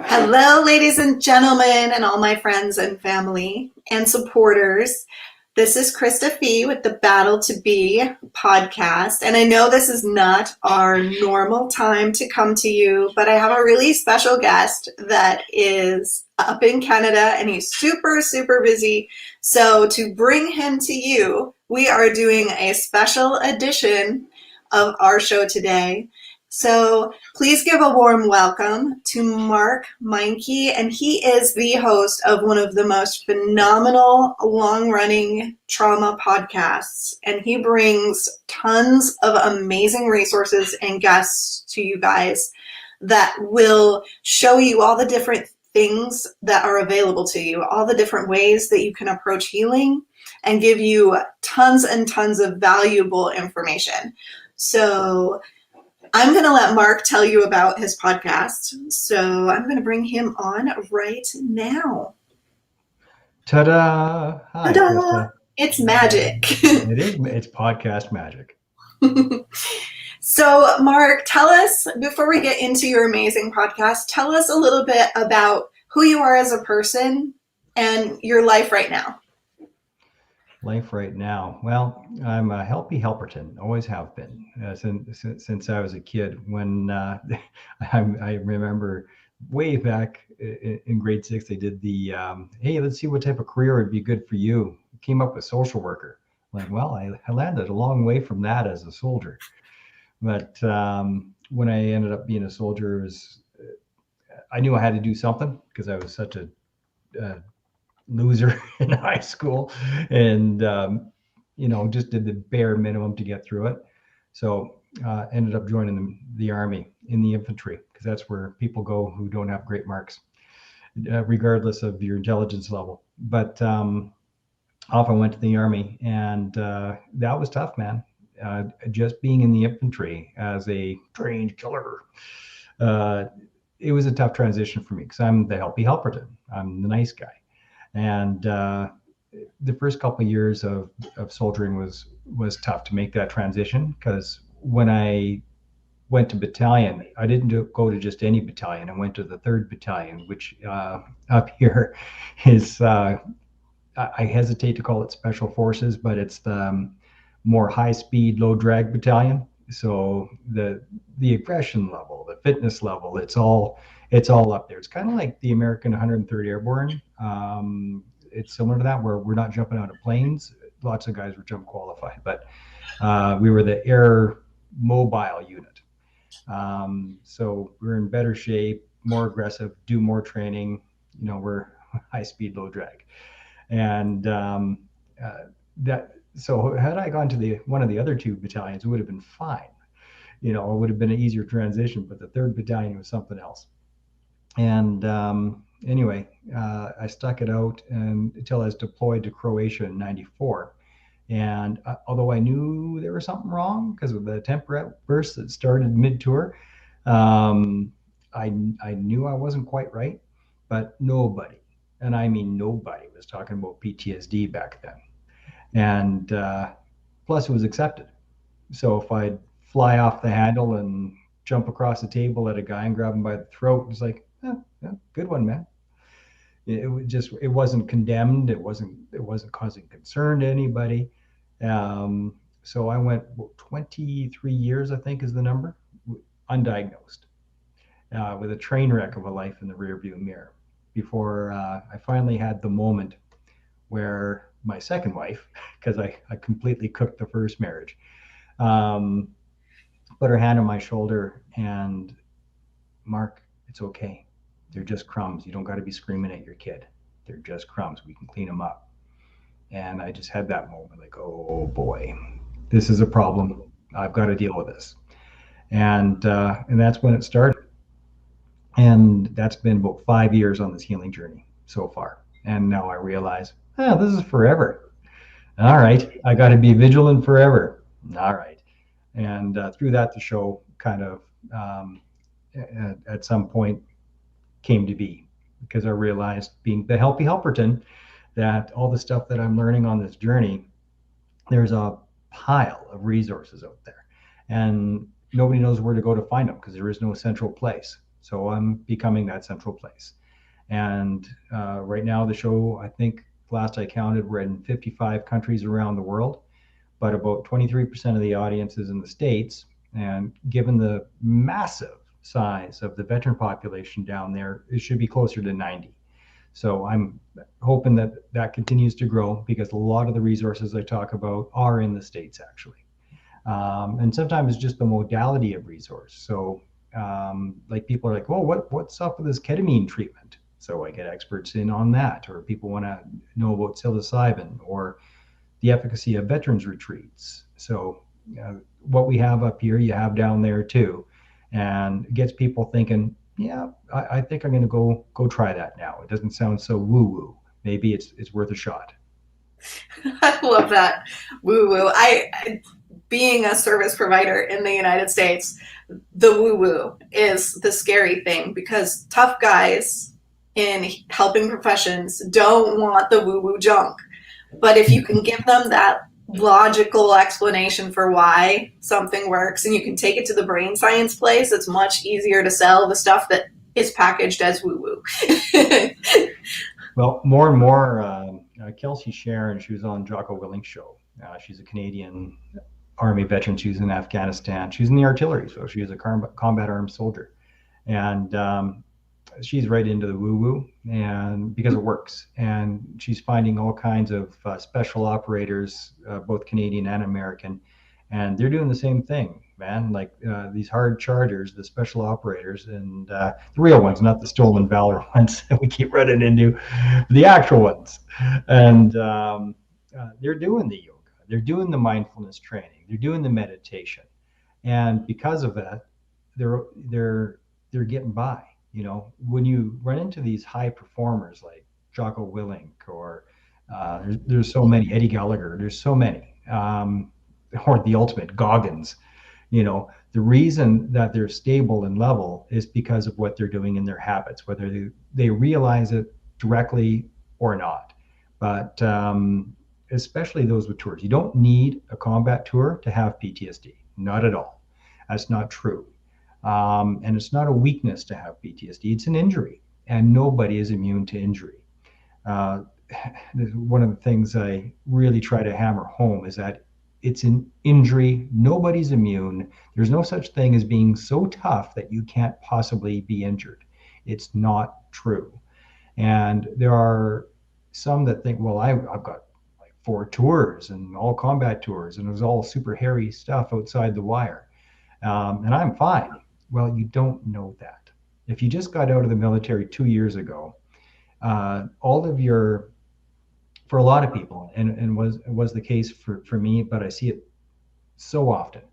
Hello, ladies and gentlemen, and all my friends and family and supporters. This is Krista Fee with the Battle to Be podcast. And I know this is not our normal time to come to you, but I have a really special guest that is up in Canada and he's super, super busy. So to bring him to you, we are doing a special edition of our show today. So please give a warm welcome to Mark Meincke, and he is the host of one of the most phenomenal long-running trauma podcasts, and he brings tons of amazing resources and guests to you guys that will show you all the different things that are available to you, all the different ways that you can approach healing, and give you tons and tons of valuable information. So I'm going to let Mark tell you about his podcast. So I'm going to bring him on right now. Ta-da! Hi, Ta-da! Krista. It's magic. It's podcast magic. So, Mark, tell us, before we get into your amazing podcast, tell us a little bit about who you are as a person and your life right now. Life right now. Well, I'm a healthy helperton, always have been since I was a kid. When I remember way back in grade 6, they did the hey, let's see what type of career would be good for you. Came up with social worker. Like, well, I landed a long way from that as a soldier. But when I ended up being a soldier, I knew I had to do something because I was such a loser in high school, and just did the bare minimum to get through it. So ended up joining the army in the infantry, because that's where people go who don't have great marks, regardless of your intelligence level. But off I went to the army, and that was tough, man. Just being in the infantry as a trained killer, it was a tough transition for me, because I'm the healthy helperton. I'm the nice guy. And the first couple of years of soldiering was tough to make that transition, because when I went to battalion, I didn't go to just any battalion. I went to the 3rd Battalion, which up here is, I hesitate to call it Special Forces, but it's the more high-speed, low-drag battalion. So the aggression level, the fitness level, it's all up there. It's kind of like the American 103rd Airborne. It's similar to that, where we're not jumping out of planes. Lots of guys were jump qualified, but we were the air mobile unit. So we're in better shape, more aggressive, do more training. We're high speed, low drag. And so had I gone to one of the other 2 battalions, it would have been fine. It would have been an easier transition, but the 3rd Battalion was something else. And anyway, I stuck it out until I was deployed to Croatia in '94. And although I knew there was something wrong because of the temper outbursts that started mid-tour, I knew I wasn't quite right. But nobody, and I mean nobody, was talking about PTSD back then. And plus it was accepted. So if I'd fly off the handle and jump across the table at a guy and grab him by the throat, it's like, yeah, good one, man. It wasn't condemned. It wasn't causing concern to anybody. So I went 23 years, I think is the number, undiagnosed, with a train wreck of a life in the rearview mirror, before I finally had the moment where my second wife, because I completely cooked the first marriage, put her hand on my shoulder and, Mark, it's okay. They're just crumbs. You don't got to be screaming at your kid. They're just crumbs. We can clean them up. And I just had that moment, like, oh boy, this is a problem. I've got to deal with this. And that's when it started. And that's been about 5 years on this healing journey so far. And now I realize, this is forever. All right, I got to be vigilant forever. All right. And through that, the show kind of at some point came to be, because I realized, being the healthy helperton, that all the stuff that I'm learning on this journey, there's a pile of resources out there, and nobody knows where to go to find them, because there is no central place. So I'm becoming that central place. And right now, the show, I think last I counted, we're in 55 countries around the world, but about 23% of the audience is in the States. And given the massive size of the veteran population down there, it should be closer to 90. So I'm hoping that that continues to grow because a lot of the resources I talk about are in the States, actually. And sometimes it's just the modality of resource. So, like people are like, "Oh, what's up with this ketamine treatment?" So I get experts in on that, or people want to know about psilocybin or the efficacy of veterans retreats. So, what we have up here, you have down there too, and it gets people thinking, "Yeah, I think I'm going to go try that now. It doesn't sound so woo woo. Maybe it's worth a shot." I love that woo woo. Being a service provider in the United States, the woo woo is the scary thing because tough guys in helping professions don't want the woo woo junk. But if you can give them that logical explanation for why something works and you can take it to the brain science place, it's much easier to sell the stuff that is packaged as woo woo. Well, more and more, Kelsey Sharon, she was on Jocko Willink's show. She's a Canadian Army veteran. She was in Afghanistan. She's in the artillery, so she was a combat armed soldier. And she's right into the woo woo, and because it works. And she's finding all kinds of special operators, both Canadian and American, and they're doing the same thing, man. Like these hard chargers, the special operators, and the real ones, not the stolen valor ones that we keep running into, the actual ones. And they're doing the yoga, they're doing the mindfulness training, they're doing the meditation, and because of that, they're they're they're getting by. You know, when you run into these high performers like Jocko Willink or there's so many, Eddie Gallagher, there's so many, or the ultimate Goggins. You know, the reason that they're stable and level is because of what they're doing in their habits, whether they realize it directly or not. But especially those with tours, you don't need a combat tour to have PTSD. Not at all. That's not true. And it's not a weakness to have PTSD, it's an injury, and nobody is immune to injury. Uh, One of the things I really try to hammer home is that it's an injury. Nobody's immune. There's no such thing as being so tough that you can't possibly be injured. It's not true. And there are some that think, well, I've got like 4 tours and all combat tours, and it was all super hairy stuff outside the wire. And I'm fine. Well, you don't know that. If you just got out of the military 2 years ago, all of your, for a lot of people, and was the case for me, but I see it so often,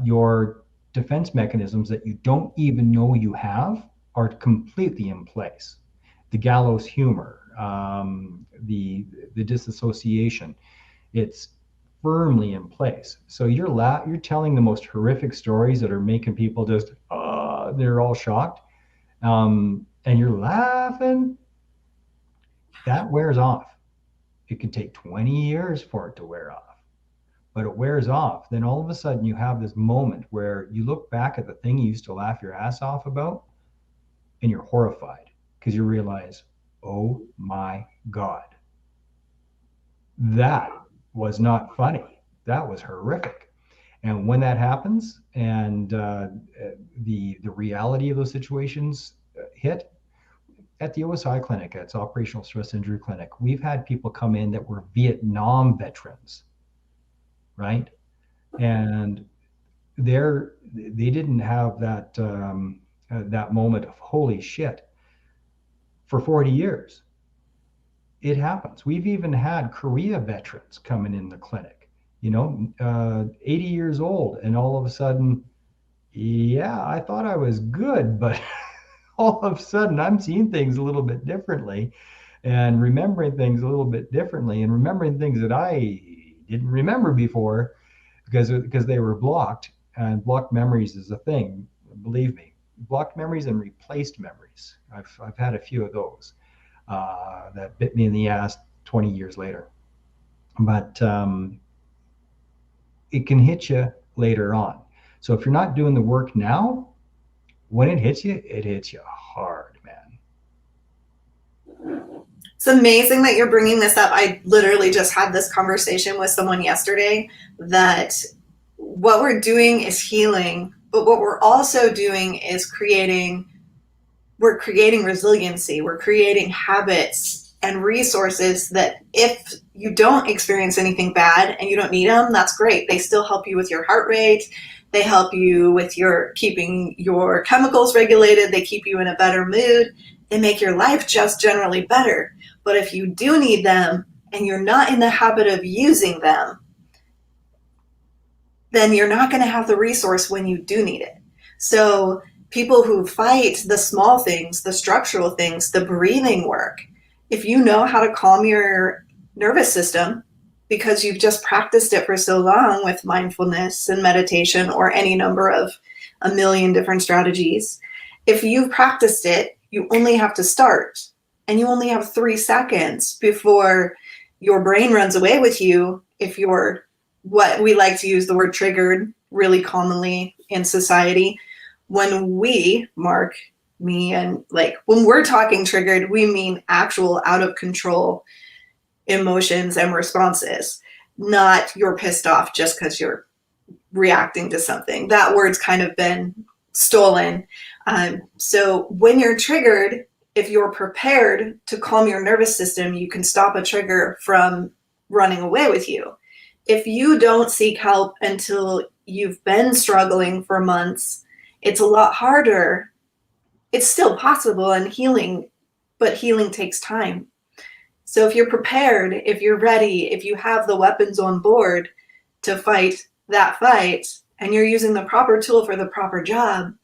your defense mechanisms that you don't even know you have are completely in place. The gallows humor, the disassociation, it's firmly in place. So you're telling the most horrific stories that are making people just they're all shocked, and you're laughing. That wears off. It can take 20 years for it to wear off, but it wears off. Then all of a sudden you have this moment where you look back at the thing you used to laugh your ass off about, and you're horrified because you realize, oh my God, that was not funny. That was horrific. And when that happens, and the reality of those situations hit, at the OSI clinic, it's Operational Stress Injury Clinic, we've had people come in that were Vietnam veterans, right? And they didn't have that moment of holy shit for 40 years. It happens. We've even had Korea veterans coming in the clinic, 80 years old, and all of a sudden, yeah, I thought I was good, but all of a sudden I'm seeing things a little bit differently and remembering things a little bit differently and remembering things that I didn't remember before because they were blocked. And blocked memories is a thing, believe me. Blocked memories and replaced memories. I've had a few of those that bit me in the ass 20 years later. But it can hit you later on. So if you're not doing the work now, when it hits you hard, man. It's amazing that you're bringing this up. I literally just had this conversation with someone yesterday that what we're doing is healing, but what we're also doing is we're creating resiliency. We're creating habits and resources that if you don't experience anything bad and you don't need them, that's great. They still help you with your heart rate. They help you with your keeping your chemicals regulated. They keep you in a better mood. They make your life just generally better. But if you do need them and you're not in the habit of using them, then you're not going to have the resource when you do need it. So people who fight the small things, the structural things, the breathing work, if you know how to calm your nervous system because you've just practiced it for so long with mindfulness and meditation or any number of a million different strategies, if you've practiced it, you only have to start and you only have 3 seconds before your brain runs away with you if you're what we like to use the word triggered really commonly in society. When we, Mark, me, and like when we're talking triggered, we mean actual out of control emotions and responses, not you're pissed off just because you're reacting to something. That word's kind of been stolen. So when you're triggered, if you're prepared to calm your nervous system, you can stop a trigger from running away with you. If you don't seek help until you've been struggling for months, it's a lot harder. It's still possible and healing, but healing takes time. So if you're prepared, if you're ready, if you have the weapons on board to fight that fight, and you're using the proper tool for the proper job,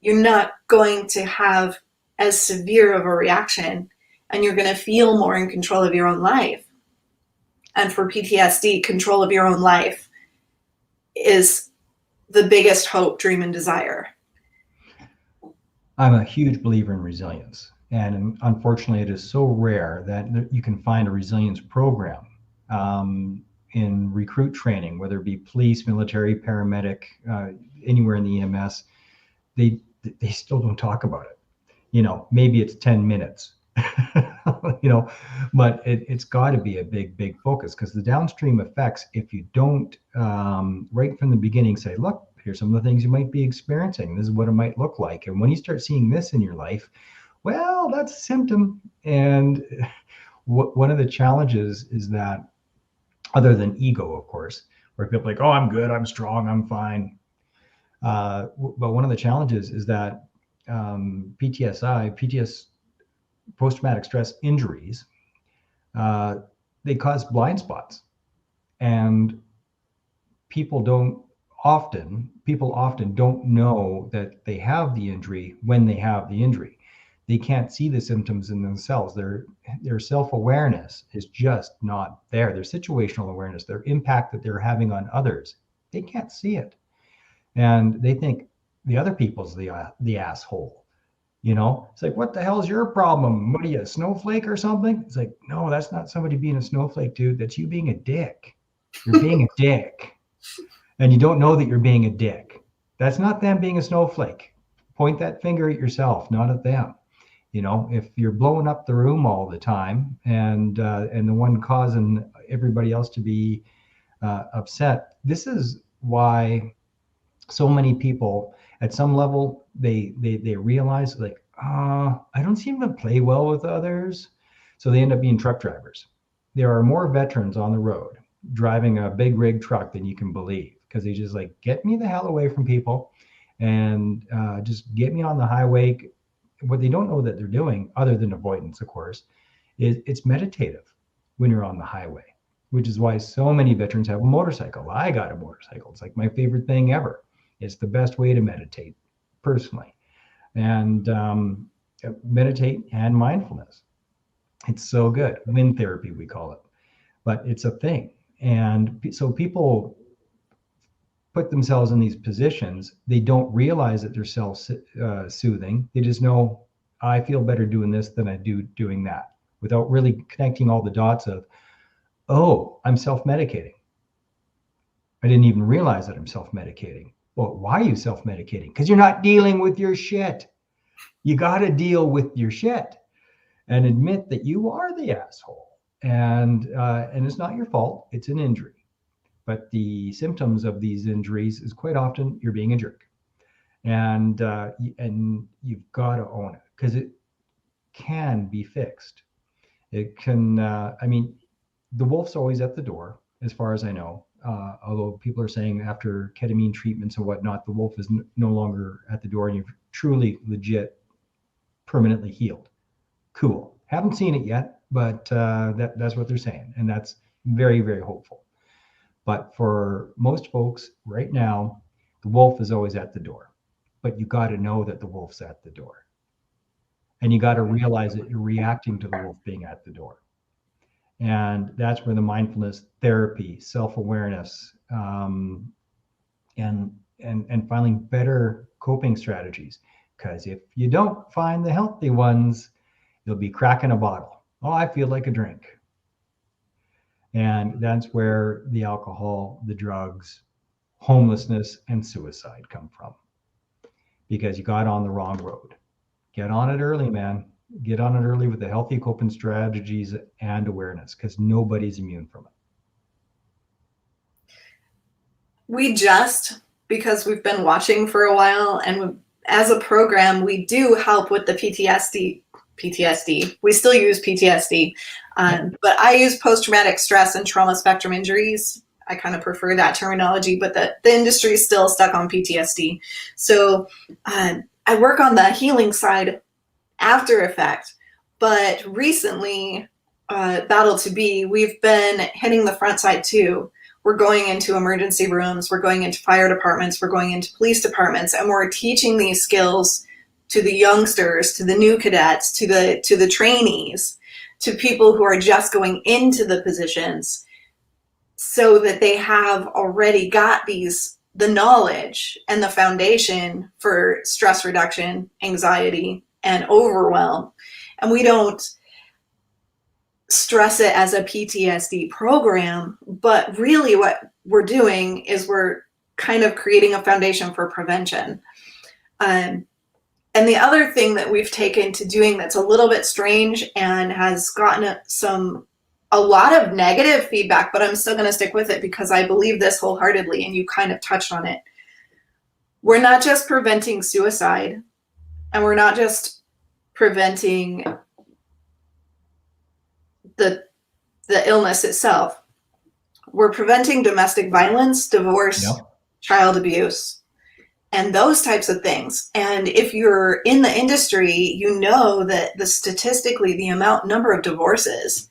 you're not going to have as severe of a reaction, and you're going to feel more in control of your own life. And for PTSD, control of your own life is the biggest hope, dream, and desire. I'm a huge believer in resilience. And unfortunately, it is so rare that you can find a resilience program in recruit training, whether it be police, military, paramedic, anywhere in the EMS. They still don't talk about it. Maybe it's 10 minutes. But it's got to be a big focus, because the downstream effects, if you don't right from the beginning say, look, here's some of the things you might be experiencing, this is what it might look like, and when you start seeing this in your life, well, that's a symptom. And one of the challenges is that, other than ego, of course, where people are like, oh, I'm good, I'm strong, I'm fine, but one of the challenges is that PTS, post-traumatic stress injuries, they cause blind spots, and people often don't know that they have the injury when they have the injury. They can't see the symptoms in themselves. Their self-awareness is just not there. Their situational awareness, their impact that they're having on others, they can't see it, and they think the other people's the asshole. It's like, what the hell is your problem? What are you, a snowflake or something? It's like, no, that's not somebody being a snowflake, dude. That's you being a dick. You're being a dick. And you don't know that you're being a dick. That's not them being a snowflake. Point that finger at yourself, not at them. If you're blowing up the room all the time and the one causing everybody else to be upset, this is why so many people at some level, they realize, like, I don't seem to play well with others. So they end up being truck drivers. There are more veterans on the road driving a big rig truck than you can believe, because they just like, get me the hell away from people and just get me on the highway. What they don't know that they're doing, other than avoidance, of course, is it's meditative when you're on the highway, which is why so many veterans have a motorcycle. I got a motorcycle. It's like my favorite thing ever. It's the best way to meditate, personally. And meditate and mindfulness. It's so good. Wind therapy, we call it. But it's a thing. And so people put themselves in these positions. They don't realize that they're self-soothing. They just know, I feel better doing this than I do doing that, without really connecting all the dots of, oh, I'm self-medicating. I didn't even realize that I'm self-medicating. Well, why are you self-medicating? Because you're not dealing with your shit. You got to deal with your shit and admit that you are the asshole. And it's not your fault. It's an injury. But the symptoms of these injuries is quite often you're being a jerk, and you've got to own it because it can be fixed. It can. I mean, the wolf's always at the door, as far as I know. Although people are saying after ketamine treatments and whatnot, the wolf is no longer at the door, and you're truly legit permanently healed. Cool. Haven't seen it yet, but that's what they're saying, and that's very, very hopeful. But for most folks right now, the wolf is always at the door. But you got to know that the wolf's at the door. And you got to realize that you're reacting to the wolf being at the door. And that's where the mindfulness therapy, self-awareness, and finding better coping strategies. Because if you don't find the healthy ones, you'll be cracking a bottle. Oh, I feel like a drink. And that's where the alcohol, the drugs, homelessness, and suicide come from. Because you got on the wrong road. Get on it early, man. Get on it early with the healthy coping strategies and awareness, because nobody's immune from it. Because we've been watching for a while, and as a program, we do help with the PTSD. We still use PTSD, but I use post-traumatic stress and trauma spectrum injuries. I kind of prefer that terminology, but the industry is still stuck on PTSD. So I work on the healing side after effect, but recently, Battle to Be, we've been hitting the front side too. We're going into emergency rooms, we're going into fire departments, we're going into police departments, and we're teaching these skills to the youngsters, to the new cadets, to the trainees, to people who are just going into the positions, so that they have already got the knowledge and the foundation for stress reduction, anxiety, and overwhelm. And we don't stress it as a PTSD program, but really what we're doing is we're kind of creating a foundation for prevention. And the other thing that we've taken to doing that's a little bit strange and has gotten a lot of negative feedback, but I'm still going to stick with it because I believe this wholeheartedly, and you kind of touched on it. We're not just preventing suicide, and we're not just preventing the illness itself. We're preventing domestic violence, divorce, Yep. child abuse, and those types of things. And if you're in the industry, you know that statistically the number of divorces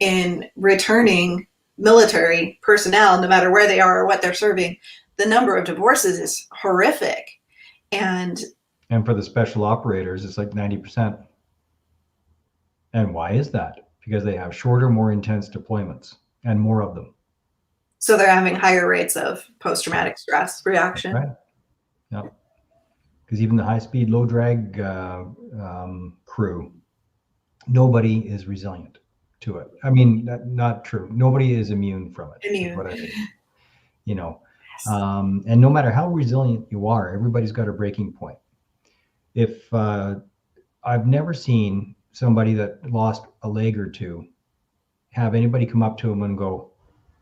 in returning military personnel, no matter where they are or what they're serving, the number of divorces is horrific. And for the special operators, it's like 90%. And why is that? Because they have shorter, more intense deployments and more of them. So they're having higher rates of post-traumatic stress reaction. That's right. Yep. Because even the high-speed, low-drag crew, nobody is resilient to it. I mean, not true. Nobody is immune from it. Immune. Is what I mean. You know, and no matter how resilient you are, everybody's got a breaking point. If I've never seen somebody that lost a leg or two have anybody come up to them and go,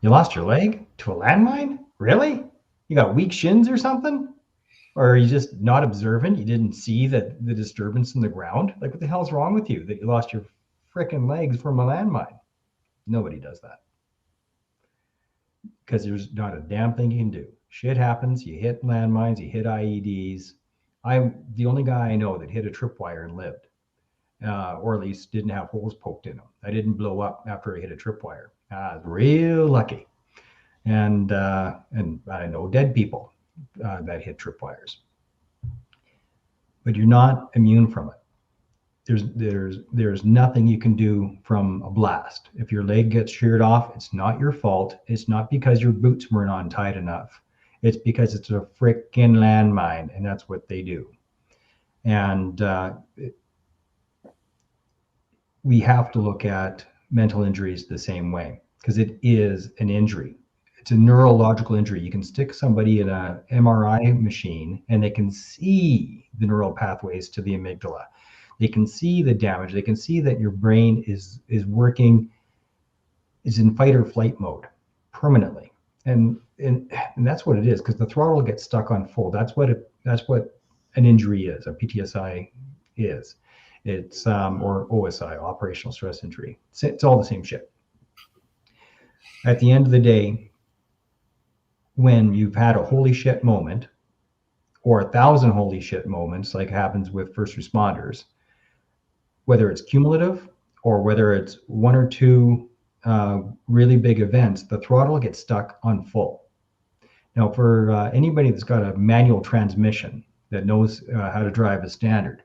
"You lost your leg to a landmine? Really? You got weak shins or something? Or are you just not observant? You didn't see the disturbance in the ground? Like, what the hell's wrong with you that you lost your frickin' legs from a landmine?" Nobody does that. Because there's not a damn thing you can do. Shit happens. You hit landmines, you hit IEDs. I'm the only guy I know that hit a tripwire and lived, or at least didn't have holes poked in them. I didn't blow up after I hit a tripwire. I was real lucky. And I know dead people that hit tripwires. But you're not immune from it. There's nothing you can do from a blast. If your leg gets sheared off, it's not your fault. It's not because your boots weren't on tight enough. It's because it's a frickin' landmine, and that's what they do. And we have to look at mental injuries the same way, because it is an injury. it's a neurological injury. You can stick somebody in a MRI machine and they can see the neural pathways to the amygdala. They can see the damage. They can see that your brain is working, is in fight or flight mode permanently. And that's what it is, because the throttle gets stuck on full. That's what an injury is, a PTSI is. It's or OSI, operational stress injury. It's all the same shit. At the end of the day, when you've had a holy shit moment or 1,000 holy shit moments, like happens with first responders, whether it's cumulative or whether it's one or two really big events, the throttle gets stuck on full. Now, for anybody that's got a manual transmission that knows how to drive a standard,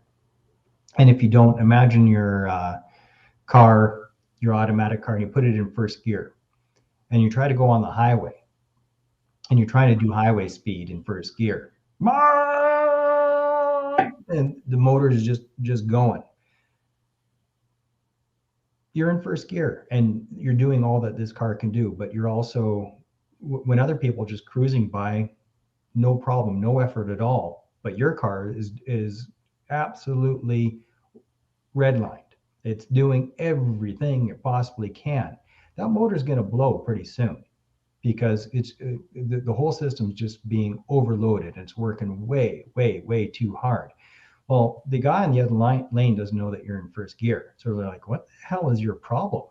and if you don't, imagine your car, your automatic car, and you put it in first gear, and you try to go on the highway, and you're trying to do highway speed in first gear, and the motor is just going. You're in first gear, and you're doing all that this car can do, but you're also, when other people are just cruising by, no problem, no effort at all, but your car is absolutely redlined. It's doing everything it possibly can. That motor is going to blow pretty soon, because it's the whole system's just being overloaded and it's working way too hard. Well, the guy on the other lane doesn't know that you're in first gear. So they're like, what the hell is your problem?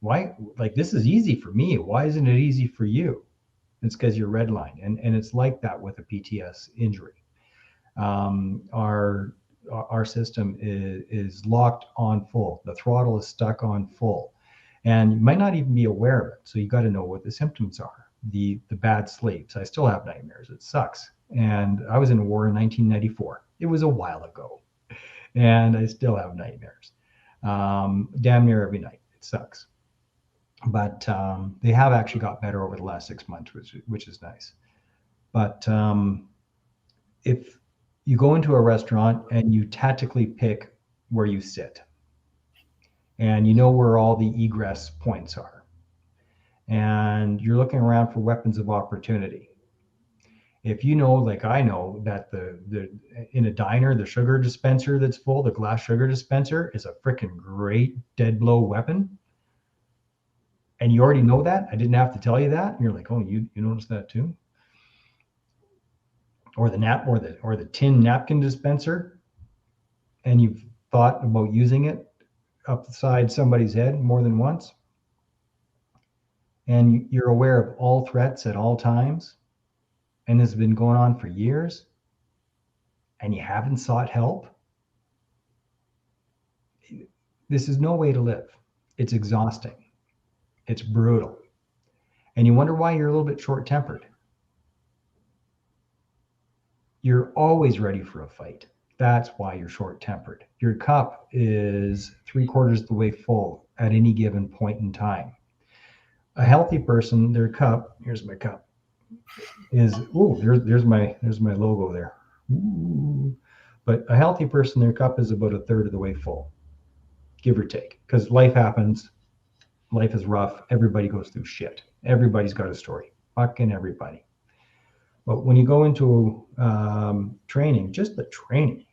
Why, like, this is easy for me. Why isn't it easy for you? It's because you're redlined. And it's like that with a PTS injury. Our system is locked on full. The throttle is stuck on full. And you might not even be aware of it. So you got to know what the symptoms are. The bad sleeps. I still have nightmares. It sucks. And I was in a war in 1994. It was a while ago. And I still have nightmares. Damn near every night. It sucks. But they have actually got better over the last 6 months, which is nice. But if you go into a restaurant and you tactically pick where you sit, and you know where all the egress points are, and you're looking around for weapons of opportunity. If you know, like I know, that the in a diner, the sugar dispenser that's full, the glass sugar dispenser, is a freaking great dead blow weapon, and you already know that, I didn't have to tell you that, and you're like, oh, you noticed that too? Or the tin napkin dispenser, and you've thought about using it upside somebody's head more than once, and you're aware of all threats at all times, and this has been going on for years, and you haven't sought help. This is no way to live. It's exhausting. It's brutal. And you wonder why you're a little bit short-tempered. You're always ready for a fight. That's why you're short-tempered. Your cup is 3/4 of the way full at any given point in time. A healthy person, their cup, here's my cup, is, there's my logo there. Ooh. But a healthy person, their cup is about 1/3 of the way full, give or take, because life happens. Life is rough. Everybody goes through shit. Everybody's got a story. Fucking everybody. But when you go into training, just the training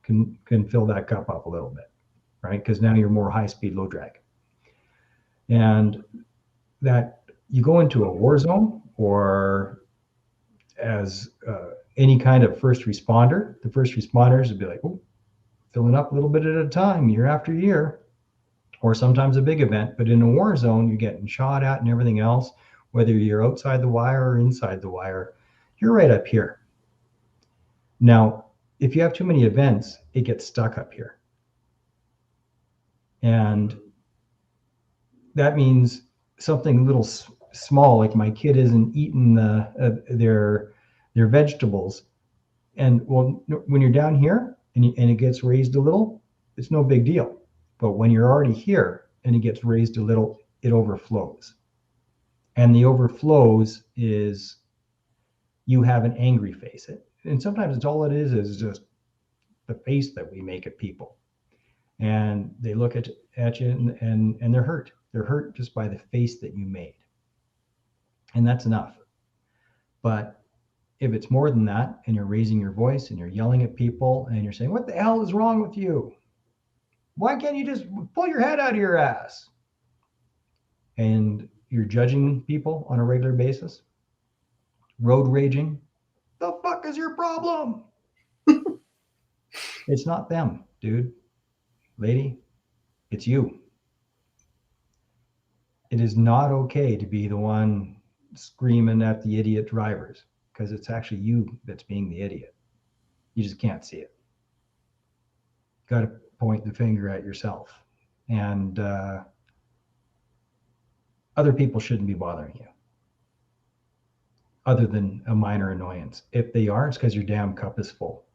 can fill that cup up a little bit, right? Because now you're more high speed, low drag. And that you go into a war zone, or as any kind of first responder, the first responders would be like, oh, filling up a little bit at a time, year after year, or sometimes a big event. But in a war zone, you're getting shot at and everything else, whether you're outside the wire or inside the wire, you're right up here. Now, if you have too many events, it gets stuck up here. And that means something little small, like my kid isn't eating their vegetables. And well, when you're down here and it gets raised a little, it's no big deal. But when you're already here and it gets raised a little, it overflows. And the overflows is you have an angry face. And sometimes it's all it is just the face that we make at people. And they look at you and they're hurt. They're hurt just by the face that you made. and that's enough. But if it's more than that, and you're raising your voice and you're yelling at people and you're saying, "What the hell is wrong with you? Why can't you just pull your head out of your ass?" And you're judging people on a regular basis, road raging, the fuck is your problem? It's not them, dude, lady, it's you. It is not okay to be the one screaming at the idiot drivers, because it's actually you that's being the idiot. You just can't see it. Got to point the finger at yourself. And other people shouldn't be bothering you, other than a minor annoyance. If they are, it's because your damn cup is full.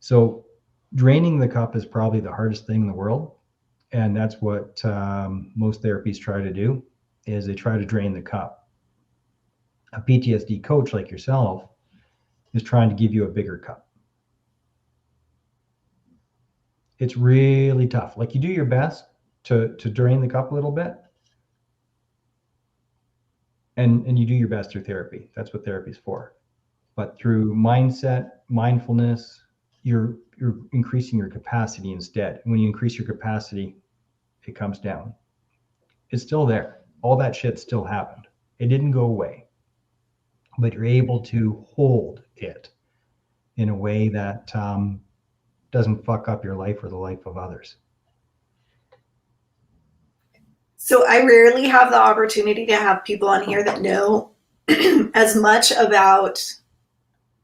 So draining the cup is probably the hardest thing in the world. And that's what most therapies try to do, is they try to drain the cup. A PTSD coach like yourself is trying to give you a bigger cup. It's really tough. Like, you do your best to drain the cup a little bit, and you do your best through therapy. That's what therapy is for. But through mindset, mindfulness, you're increasing your capacity instead. When you increase your capacity, it comes down. It's still there. All that shit still happened. It didn't go away. But you're able to hold it in a way that doesn't fuck up your life or the life of others. So I rarely have the opportunity to have people on here that know as much about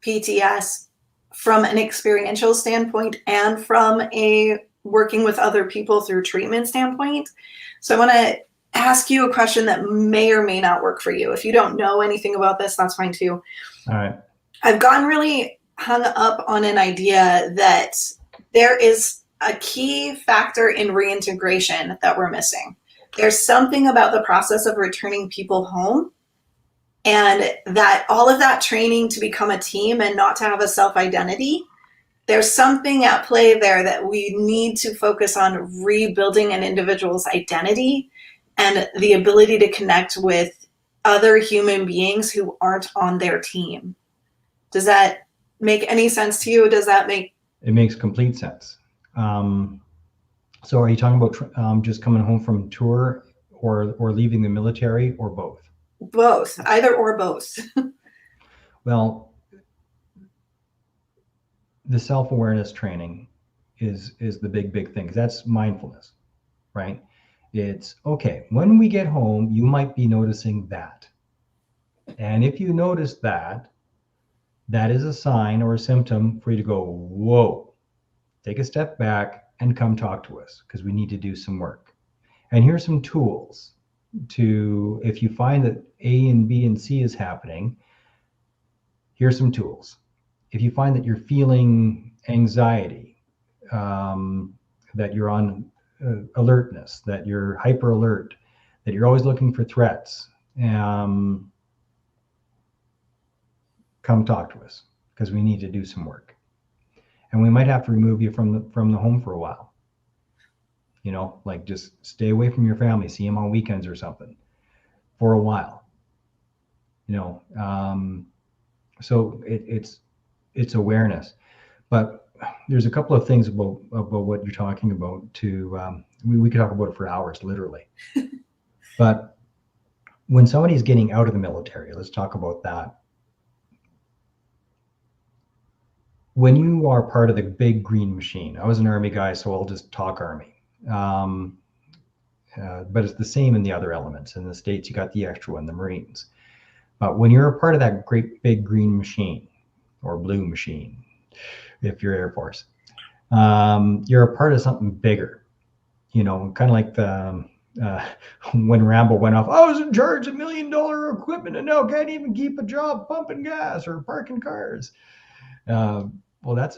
PTS from an experiential standpoint and from a working with other people through treatment standpoint. So I want to ask you a question that may or may not work for you. If you don't know anything about this, that's fine too. All right. I've gotten really hung up on an idea that there is a key factor in reintegration that we're missing. There's something about the process of returning people home, and that all of that training to become a team and not to have a self-identity, there's something at play there that we need to focus on rebuilding an individual's identity and the ability to connect with other human beings who aren't on their team. Does that make any sense to you? Does that make... It makes complete sense. So are you talking about just coming home from tour, or leaving the military, or both? Both, either or both. Well, the self-awareness training is the big thing. That's mindfulness, right? It's okay, when we get home, you might be noticing that. And if you notice that, that is a sign or a symptom for you to go, whoa, take a step back and come talk to us, because we need to do some work. And here's some tools to, if you find that A and B and C is happening, here's some tools. If you find that you're feeling anxiety, that you're on alertness, that you're hyper alert, that you're always looking for threats, come talk to us, because we need to do some work. And we might have to remove you from the home for a while. You know, like, just stay away from your family, see them on weekends or something for a while. You know, so it's awareness. But there's a couple of things about what you're talking about. We could talk about it for hours, literally. But when somebody's getting out of the military, let's talk about that. When you are part of the big green machine, I was an Army guy, so I'll just talk Army. But it's the same in the other elements. In the States, you got the extra one, the Marines. But when you're a part of that great big green machine, or blue machine, if you're Air Force, you're a part of something bigger. You know, kind of like the when Rambo went off, I was in charge of $1 million equipment and now can't even keep a job pumping gas or parking cars. Well, that's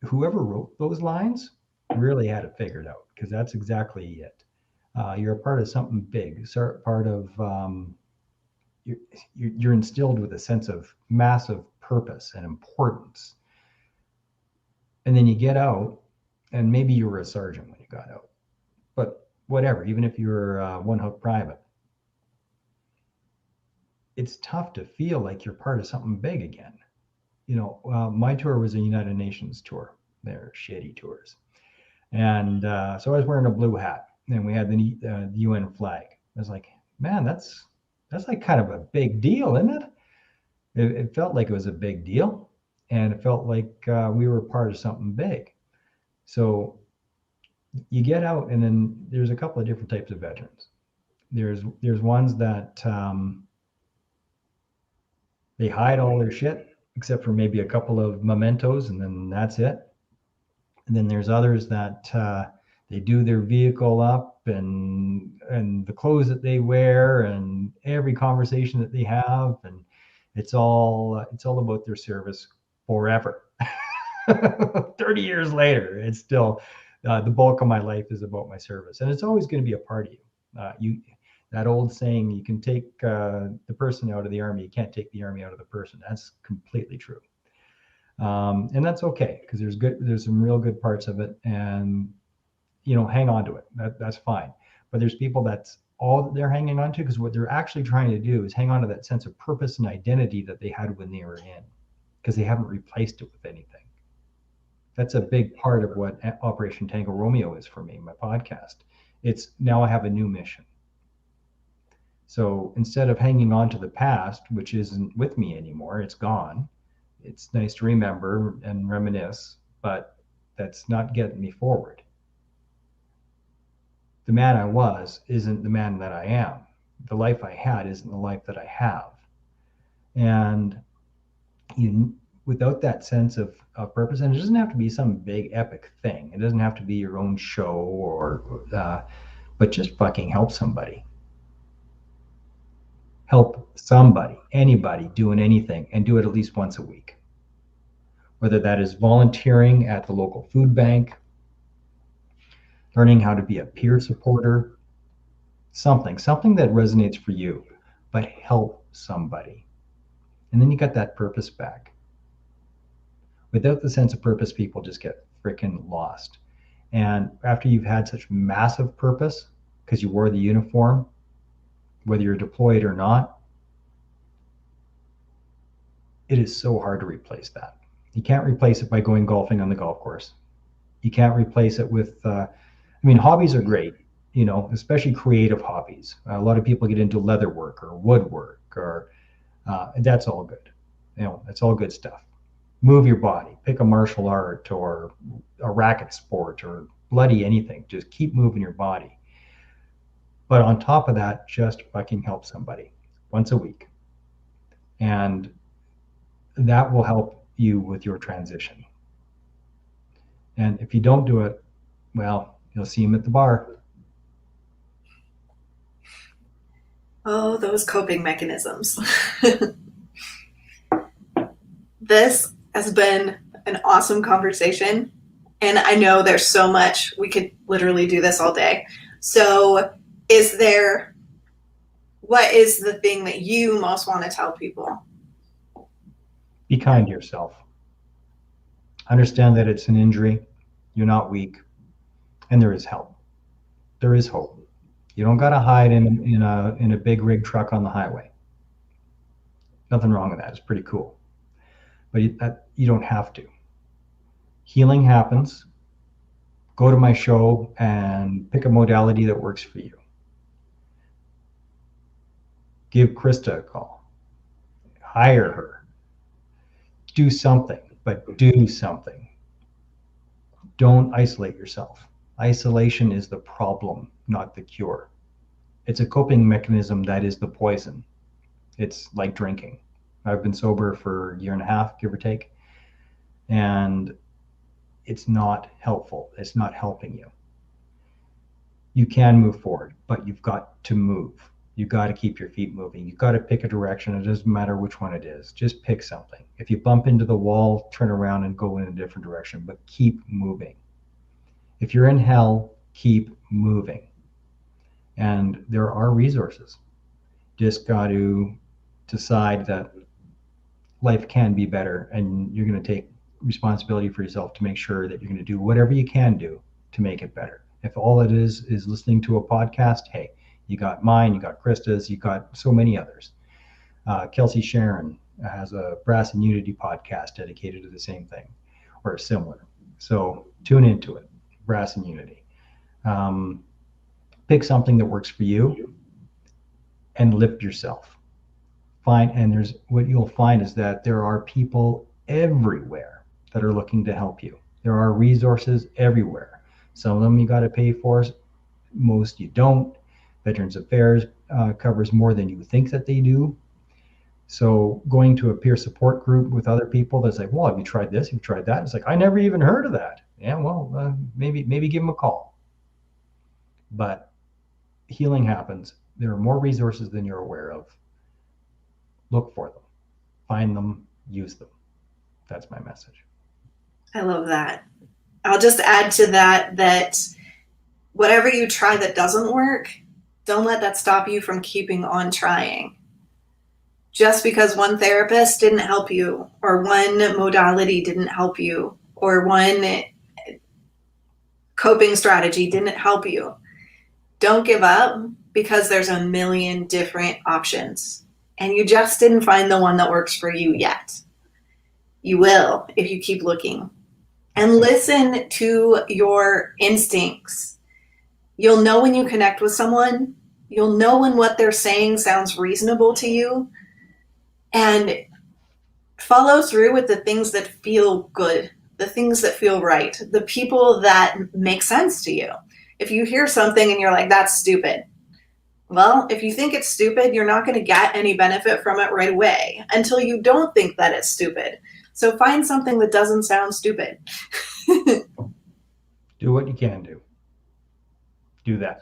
whoever wrote those lines really had it figured out, because that's exactly it. You're a part of something big, part of you're instilled with a sense of massive purpose and importance. And then you get out, and maybe you were a sergeant when you got out, but whatever, even if you were one hook private, it's tough to feel like you're part of something big again. My tour was a United Nations tour. They're shitty tours. And so I was wearing a blue hat, and we had the UN flag. I was like, man, that's like kind of a big deal, isn't it? It felt like it was a big deal, and it felt like we were part of something big. So you get out, and then there's a couple of different types of veterans. There's ones that they hide all their shit except for maybe a couple of mementos, and then that's it. And then there's others that they do their vehicle up, and the clothes that they wear, and every conversation that they have, and it's all about their service forever. 30 years later, it's still the bulk of my life is about my service, and it's always going to be a part of you. That old saying, you can take the person out of the army, you can't take the army out of the person. That's completely true. And that's okay, because there's some real good parts of it, and hang on to it. That's fine. But there's people that's all that they're hanging on to, because what they're actually trying to do is hang on to that sense of purpose and identity that they had when they were in, because they haven't replaced it with anything. That's a big part of what Operation Tango Romeo is for me, my podcast. It's now I have a new mission. So instead of hanging on to the past, which isn't with me anymore, it's gone. It's nice to remember and reminisce, but that's not getting me forward. The man I was isn't the man that I am. The life I had isn't the life that I have. And without that sense of purpose, and it doesn't have to be some big epic thing. It doesn't have to be your own show, but just fucking help somebody. Help somebody, anybody doing anything, and do it at least once a week. Whether that is volunteering at the local food bank, learning how to be a peer supporter, something that resonates for you, but help somebody. And then you got that purpose back. Without the sense of purpose, people just get freaking lost. And after you've had such massive purpose, because you wore the uniform, whether you're deployed or not, it is so hard to replace that. You can't replace it by going golfing on the golf course. You can't replace it with, hobbies are great, especially creative hobbies. A lot of people get into leather work or woodwork, or that's all good. It's all good stuff. Move your body, pick a martial art or a racket sport or bloody anything. Just keep moving your body. But on top of that, just fucking help somebody once a week. And that will help you with your transition. And if you don't do it, well, you'll see him at the bar. Oh, those coping mechanisms. This has been an awesome conversation. And I know there's so much. We could literally do this all day. So what is the thing that you most want to tell people? Be kind to yourself. Understand that it's an injury. You're not weak. And there is help. There is hope. You don't got to hide in a big rig truck on the highway. Nothing wrong with that. It's pretty cool. But you don't have to. Healing happens. Go to my show and pick a modality that works for you. Give Krista a call. Hire her. Do something, but do something. Don't isolate yourself. Isolation is the problem, not the cure. It's a coping mechanism that is the poison. It's like drinking. I've been sober for a year and a half, give or take, and it's not helpful. It's not helping you. You can move forward, but you've got to move. You've got to keep your feet moving. You've got to pick a direction. It doesn't matter which one it is. Just pick something. If you bump into the wall, turn around and go in a different direction, but keep moving. If you're in hell, keep moving. And there are resources. Just got to decide that life can be better, and you're going to take responsibility for yourself to make sure that you're going to do whatever you can do to make it better. If all it is listening to a podcast, hey, you got mine, you got Krista's, you got so many others. Kelsey Sharon has a Brass and Unity podcast dedicated to the same thing or similar. So tune into it, Brass and Unity. Pick something that works for you and lift yourself. What you'll find is that there are people everywhere that are looking to help you. There are resources everywhere. Some of them you got to pay for, most you don't. Veterans Affairs covers more than you think that they do. So going to a peer support group with other people that's like, well, have you tried this? Have you tried that? It's like, I never even heard of that. Yeah, well, maybe give them a call. But healing happens. There are more resources than you're aware of. Look for them, find them, use them. That's my message. I love that. I'll just add to that whatever you try that doesn't work, don't let that stop you from keeping on trying. Just because one therapist didn't help you, or one modality didn't help you, or one coping strategy didn't help you, don't give up, because there's a million different options. And you just didn't find the one that works for you yet. You will if you keep looking. And listen to your instincts. You'll know when you connect with someone. You'll know when what they're saying sounds reasonable to you. And follow through with the things that feel good, the things that feel right, the people that make sense to you. If you hear something and you're like, that's stupid. Well, if you think it's stupid, you're not going to get any benefit from it right away until you don't think that it's stupid. So find something that doesn't sound stupid. Do what you can do. Do that.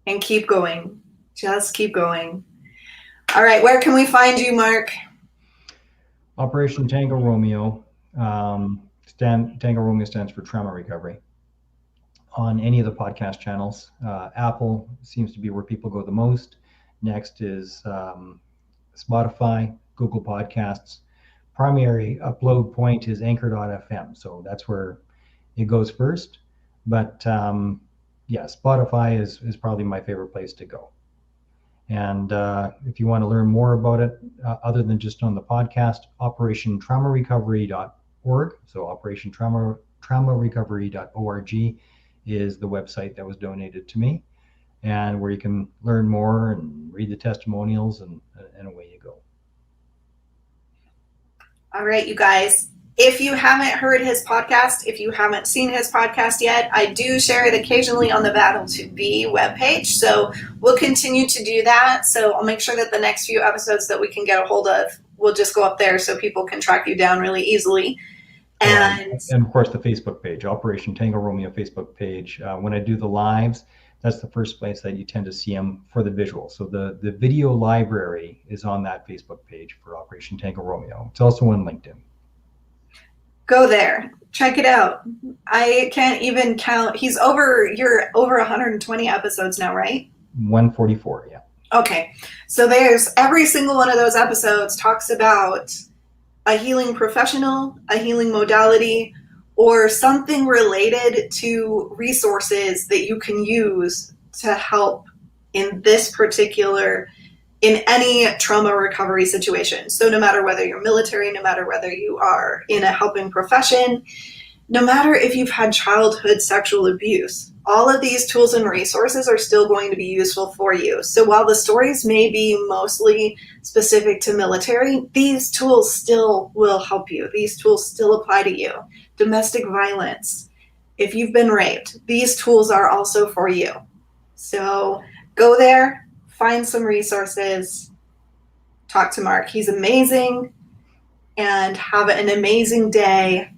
And keep going. Just keep going. All right, where can we find you, Mark? Operation Tango Romeo. Tango Romeo stands for Trauma Recovery. On any of the podcast channels. Apple seems to be where people go the most. Next is Spotify, Google Podcasts. Primary upload point is anchor.fm. So that's where it goes first. But yeah, Spotify is probably my favorite place to go. And if you want to learn more about it, other than just on the podcast, operationtraumarecovery.org. So operationtraumarecovery.org is the website that was donated to me, and where you can learn more and read the testimonials, and away you go. All right, you guys. If you haven't heard his podcast, if you haven't seen his podcast yet, I do share it occasionally on the Battle to Be webpage. So we'll continue to do that. So I'll make sure that the next few episodes that we can get a hold of, we'll just go up there so people can track you down really easily. And of course, the Facebook page, Operation Tango Romeo Facebook page. When I do the lives, that's the first place that you tend to see them for the visual. So the video library is on that Facebook page for Operation Tango Romeo. It's also on LinkedIn. Go there, check it out. I can't even count. You're over 120 episodes now, right? 144, yeah. Okay, so there's every single one of those episodes talks about a healing professional, a healing modality, or something related to resources that you can use to help in any trauma recovery situation. So no matter whether you're military, no matter whether you are in a helping profession, no matter if you've had childhood sexual abuse, all of these tools and resources are still going to be useful for you. So while the stories may be mostly specific to military, these tools still will help you. These tools still apply to you. Domestic violence, if you've been raped, these tools are also for you. So go there, find some resources, talk to Mark. He's amazing, and have an amazing day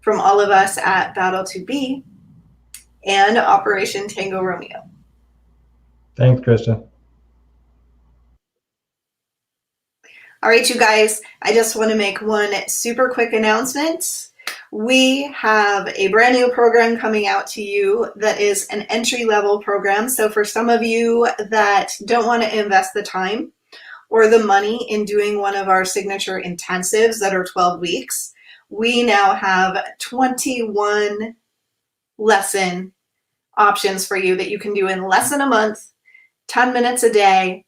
from all of us at Battle to Be and Operation Tango Romeo. Thanks, Krista. All right, you guys, I just want to make one super quick announcement. We have a brand new program coming out to you that is an entry-level program. So for some of you that don't want to invest the time or the money in doing one of our signature intensives that are 12 weeks, we now have 21 lesson options for you that you can do in less than a month, 10 minutes a day,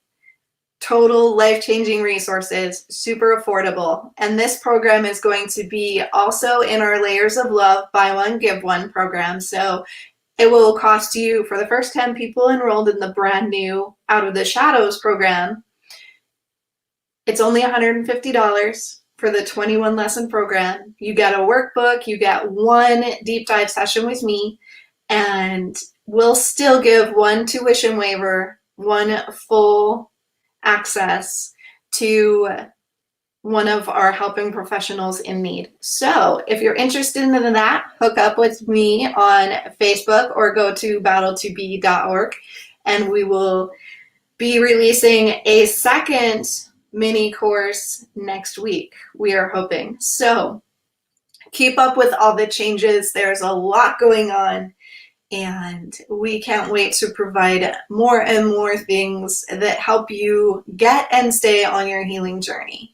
total life-changing resources, super affordable. And this program is going to be also in our Layers of Love Buy One Give One program. So it will cost you, for the first 10 people enrolled in the brand new Out of the Shadows program, it's only $150 for the 21 lesson program. You get a workbook, you get one deep dive session with me, and we'll still give one tuition waiver, one full access to one of our helping professionals in need. So if you're interested in that, hook up with me on Facebook or go to battle2be.org, and we will be releasing a second mini course next week, we are hoping. So keep up with all the changes. There's a lot going on, and we can't wait to provide more and more things that help you get and stay on your healing journey.